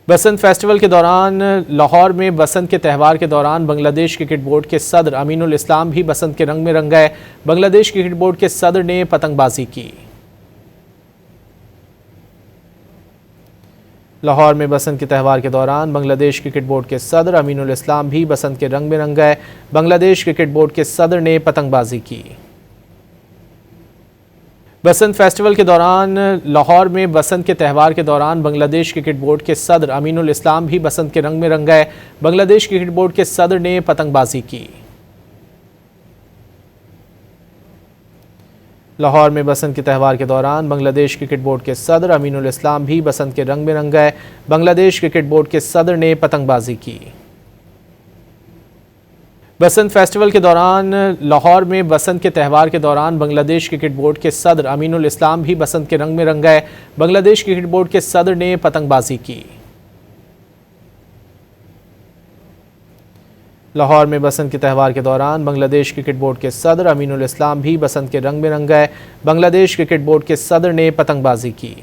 बसंत festival के दौरान लाहौर में बसंत के त्यौहार के दौरान बांग्लादेश क्रिकेट बोर्ड के सदर अमीनुल इस्लाम भी बसंत के रंग में रंग गए। बांग्लादेश क्रिकेट बोर्ड के सदर ने पतंगबाजी की। लाहौर में बसंत के त्यौहार के दौरान बांग्लादेश क्रिकेट बोर्ड के सदर अमीनुल इस्लाम भी बसंत के रंग में रंग गए। बांग्लादेश क्रिकेट बोर्ड के सदर ने पतंगबाजी की। बसंत फेस्टिवल के दौरान लाहौर में बसंत के त्यौहार के दौरान बांग्लादेश क्रिकेट बोर्ड के सदर अमीनुल इस्लाम भी बसंत के रंग में रंग गए। बांग्लादेश क्रिकेट बोर्ड के सदर ने पतंगबाजी की। लाहौर में बसंत के त्यौहार के दौरान बांग्लादेश क्रिकेट बोर्ड के सदर अमीनुल इस्लाम भी बसंत के रंग में रंग गए। बांग्लादेश क्रिकेट बोर्ड के सदर ने पतंगबाजी की। बसंत फेस्टिवल के दौरान लाहौर में बसंत के त्यौहार के दौरान बांग्लादेश क्रिकेट बोर्ड के सदर अमीनुल इस्लाम भी बसंत के रंग में रंग गए। बांग्लादेश क्रिकेट बोर्ड के सदर ने पतंगबाजी की। लाहौर में बसंत के त्यौहार के दौरान बांग्लादेश क्रिकेट बोर्ड के सदर अमीनुल इस्लाम भी बसंत के रंग में रंग गए। बांग्लादेश क्रिकेट बोर्ड के सदर ने पतंगबाजी की।